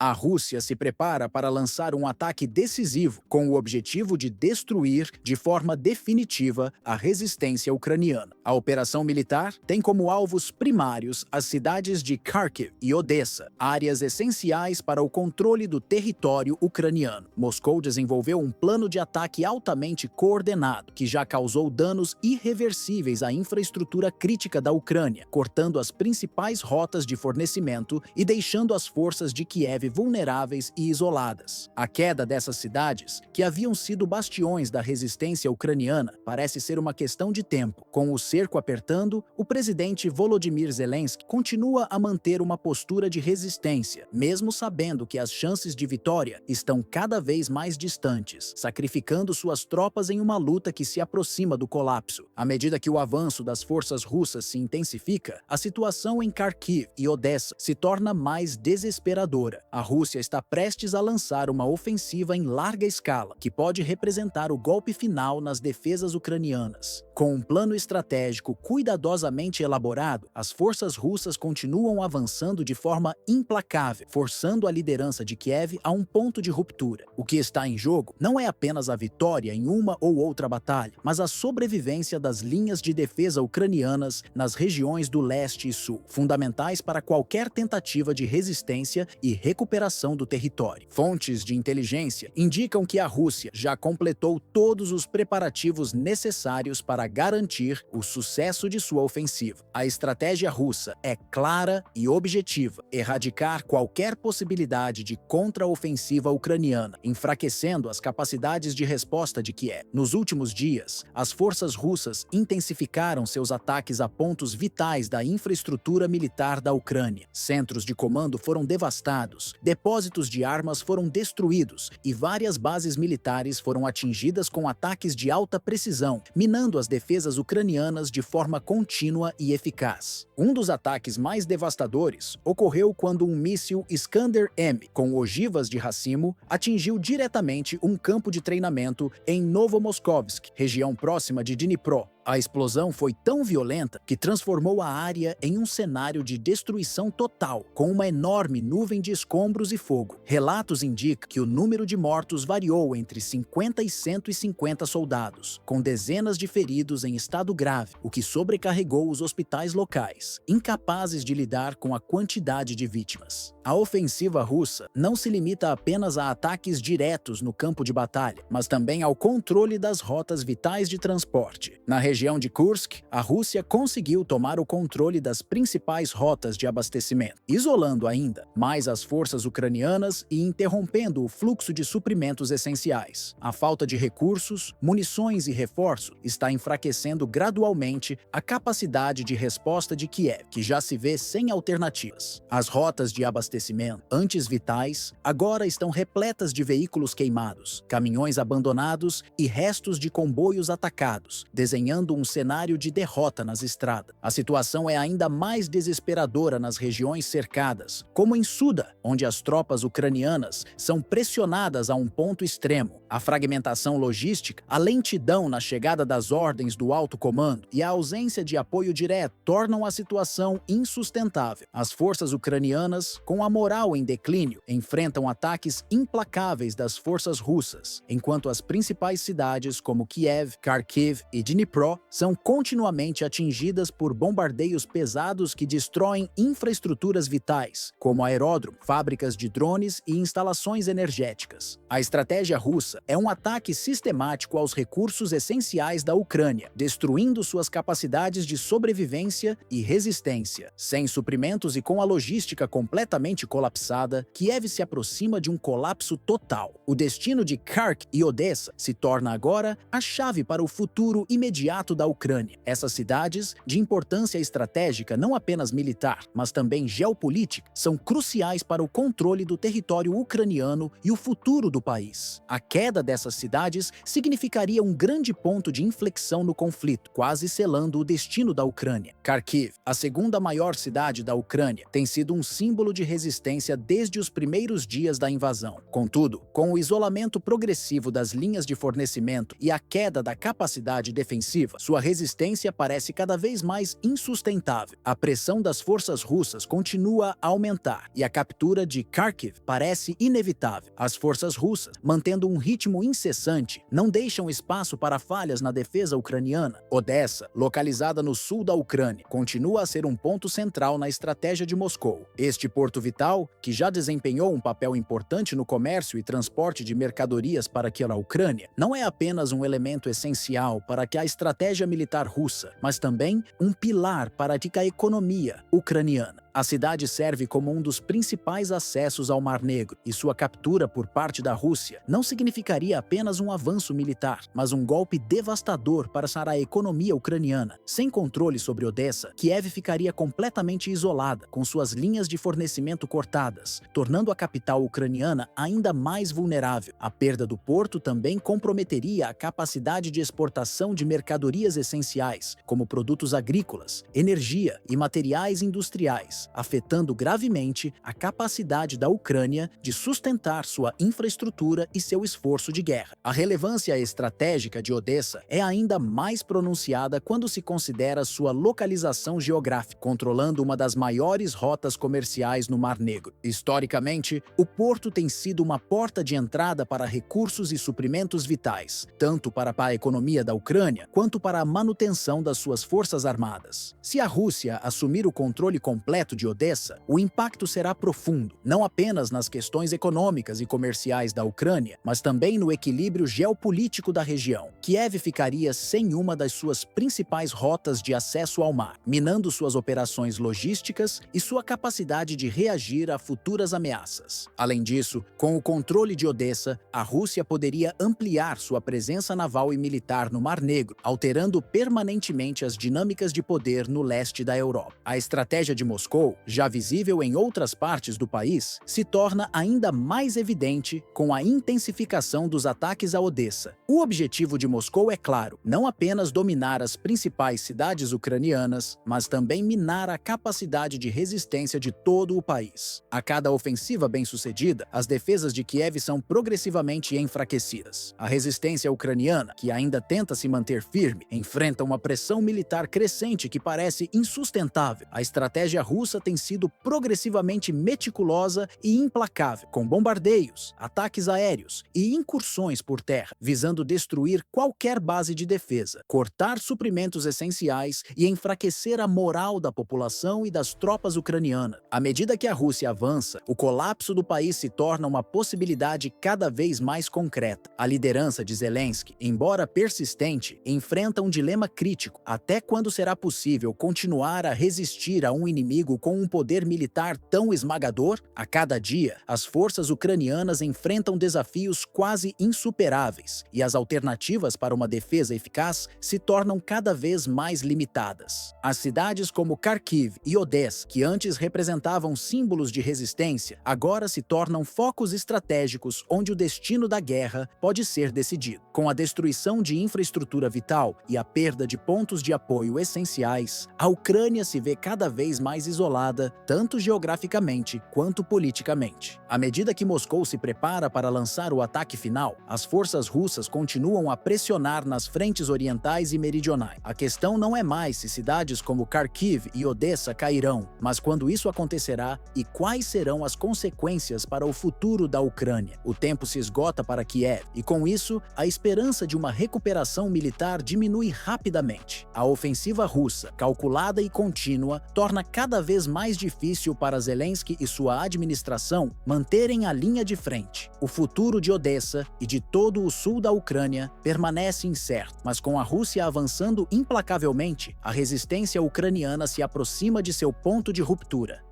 A Rússia se prepara para lançar um ataque decisivo com o objetivo de destruir de forma definitiva a resistência ucraniana. A operação militar tem como alvos primários as cidades de Kharkiv e Odessa, áreas essenciais para o controle do território ucraniano. Moscou desenvolveu um plano de ataque altamente coordenado, que já causou danos irreversíveis à infraestrutura crítica da Ucrânia, cortando as principais rotas de fornecimento e deixando as forças de Kiev vulneráveis e isoladas. A queda dessas cidades, que haviam sido bastiões da resistência ucraniana, parece ser uma questão de tempo. Com o cerco apertando, o presidente Volodymyr Zelensky continua a manter uma postura de resistência, mesmo sabendo que as chances de vitória estão cada vez mais distantes, sacrificando suas tropas em uma luta que se aproxima do colapso. À medida que o avanço das forças russas se intensifica, a situação em Kharkiv e Odessa se torna mais desesperadora. A Rússia está prestes a lançar uma ofensiva em larga escala, que pode representar o golpe final nas defesas ucranianas. Com um plano estratégico cuidadosamente elaborado, as forças russas continuam avançando de forma implacável, forçando a liderança de Kiev a um ponto de ruptura. O que está em jogo não é apenas a vitória em uma ou outra batalha, mas a sobrevivência das linhas de defesa ucranianas nas regiões do leste e sul, fundamentais para qualquer tentativa de resistência e recuperação do território. Fontes de inteligência indicam que a Rússia já completou todos os preparativos necessários para garantir o sucesso de sua ofensiva. A estratégia russa é clara e objetiva: erradicar qualquer possibilidade de contraofensiva ucraniana, enfraquecendo as capacidades de resposta de Kiev. Nos últimos dias, as forças russas intensificaram seus ataques a pontos vitais da infraestrutura militar da Ucrânia. Centros de comando foram devastados, depósitos de armas foram destruídos e várias bases militares foram atingidas com ataques de alta precisão, minando as defesas ucranianas de forma contínua e eficaz. Um dos ataques mais devastadores ocorreu quando um míssil Iskander-M com ogivas de racimo atingiu diretamente um campo de treinamento em Novomoskovsk, região próxima de Dnipro. A explosão foi tão violenta que transformou a área em um cenário de destruição total, com uma enorme nuvem de escombros e fogo. Relatos indicam que o número de mortos variou entre 50 e 150 soldados, com dezenas de feridos em estado grave, o que sobrecarregou os hospitais locais, incapazes de lidar com a quantidade de vítimas. A ofensiva russa não se limita apenas a ataques diretos no campo de batalha, mas também ao controle das rotas vitais de transporte. Na região de Kursk, a Rússia conseguiu tomar o controle das principais rotas de abastecimento, isolando ainda mais as forças ucranianas e interrompendo o fluxo de suprimentos essenciais. A falta de recursos, munições e reforço está enfraquecendo gradualmente a capacidade de resposta de Kiev, que já se vê sem alternativas. As rotas de abastecimento, antes vitais, agora estão repletas de veículos queimados, caminhões abandonados e restos de comboios atacados, desenhando um cenário de derrota nas estradas. A situação é ainda mais desesperadora nas regiões cercadas, como em Suda, onde as tropas ucranianas são pressionadas a um ponto extremo. A fragmentação logística, a lentidão na chegada das ordens do alto comando e a ausência de apoio direto tornam a situação insustentável. As forças ucranianas, com a moral em declínio, enfrentam ataques implacáveis das forças russas, enquanto as principais cidades como Kiev, Kharkiv e Dnipro são continuamente atingidas por bombardeios pesados que destroem infraestruturas vitais, como aeródromo, fábricas de drones e instalações energéticas. A estratégia russa é um ataque sistemático aos recursos essenciais da Ucrânia, destruindo suas capacidades de sobrevivência e resistência. Sem suprimentos e com a logística completamente colapsada, Kiev se aproxima de um colapso total. O destino de Kharkiv e Odessa se torna agora a chave para o futuro imediato da Ucrânia. Essas cidades, de importância estratégica não apenas militar, mas também geopolítica, são cruciais para o controle do território ucraniano e o futuro do país. A queda dessas cidades significaria um grande ponto de inflexão no conflito, quase selando o destino da Ucrânia. Kharkiv, a segunda maior cidade da Ucrânia, tem sido um símbolo de resistência desde os primeiros dias da invasão. Contudo, com o isolamento progressivo das linhas de fornecimento e a queda da capacidade defensiva, sua resistência parece cada vez mais insustentável. A pressão das forças russas continua a aumentar e a captura de Kharkiv parece inevitável. As forças russas, mantendo um ritmo incessante, não deixam espaço para falhas na defesa ucraniana. Odessa, localizada no sul da Ucrânia, continua a ser um ponto central na estratégia de Moscou. Este porto vital, que já desempenhou um papel importante no comércio e transporte de mercadorias para aquela Ucrânia, não é apenas um elemento essencial para que a estratégia militar russa, mas também um pilar para a economia ucraniana. A cidade serve como um dos principais acessos ao Mar Negro, e sua captura por parte da Rússia não significaria apenas um avanço militar, mas um golpe devastador para a economia ucraniana. Sem controle sobre Odessa, Kiev ficaria completamente isolada, com suas linhas de fornecimento cortadas, tornando a capital ucraniana ainda mais vulnerável. A perda do porto também comprometeria a capacidade de exportação de mercadorias essenciais, como produtos agrícolas, energia e materiais industriais, afetando gravemente a capacidade da Ucrânia de sustentar sua infraestrutura e seu esforço de guerra. A relevância estratégica de Odessa é ainda mais pronunciada quando se considera sua localização geográfica, controlando uma das maiores rotas comerciais no Mar Negro. Historicamente, o porto tem sido uma porta de entrada para recursos e suprimentos vitais, tanto para a economia da Ucrânia quanto para a manutenção das suas forças armadas. Se a Rússia assumir o controle completo de Odessa, o impacto será profundo, não apenas nas questões econômicas e comerciais da Ucrânia, mas também no equilíbrio geopolítico da região. Kiev ficaria sem uma das suas principais rotas de acesso ao mar, minando suas operações logísticas e sua capacidade de reagir a futuras ameaças. Além disso, com o controle de Odessa, a Rússia poderia ampliar sua presença naval e militar no Mar Negro, alterando permanentemente as dinâmicas de poder no leste da Europa. A estratégia de Moscou, já visível em outras partes do país, se torna ainda mais evidente com a intensificação dos ataques a Odessa. O objetivo de Moscou é claro, não apenas dominar as principais cidades ucranianas, mas também minar a capacidade de resistência de todo o país. A cada ofensiva bem-sucedida, as defesas de Kiev são progressivamente enfraquecidas. A resistência ucraniana, que ainda tenta se manter firme, enfrenta uma pressão militar crescente que parece insustentável. A estratégia russa tem sido progressivamente meticulosa e implacável, com bombardeios, ataques aéreos e incursões por terra, visando destruir qualquer base de defesa, cortar suprimentos essenciais e enfraquecer a moral da população e das tropas ucranianas. À medida que a Rússia avança, o colapso do país se torna uma possibilidade cada vez mais concreta. A liderança de Zelensky, embora persistente, enfrenta um dilema crítico: até quando será possível continuar a resistir a um inimigo com um poder militar tão esmagador? A cada dia, as forças ucranianas enfrentam desafios quase insuperáveis, e as alternativas para uma defesa eficaz se tornam cada vez mais limitadas. As cidades como Kharkiv e Odessa, que antes representavam símbolos de resistência, agora se tornam focos estratégicos onde o destino da guerra pode ser decidido. Com a destruição de infraestrutura vital e a perda de pontos de apoio essenciais, a Ucrânia se vê cada vez mais isolada, tanto geograficamente quanto politicamente. À medida que Moscou se prepara para lançar o ataque final, as forças russas continuam a pressionar nas frentes orientais e meridionais. A questão não é mais se cidades como Kharkiv e Odessa cairão, mas quando isso acontecerá e quais serão as consequências para o futuro da Ucrânia. O tempo se esgota para Kiev e, com isso, a esperança de uma recuperação militar diminui rapidamente. A ofensiva russa, calculada e contínua, torna cada vez mais difícil para Zelensky e sua administração manterem a linha de frente. O futuro de Odessa e de todo o sul da Ucrânia permanece incerto, mas com a Rússia avançando implacavelmente, a resistência ucraniana se aproxima de seu ponto de ruptura.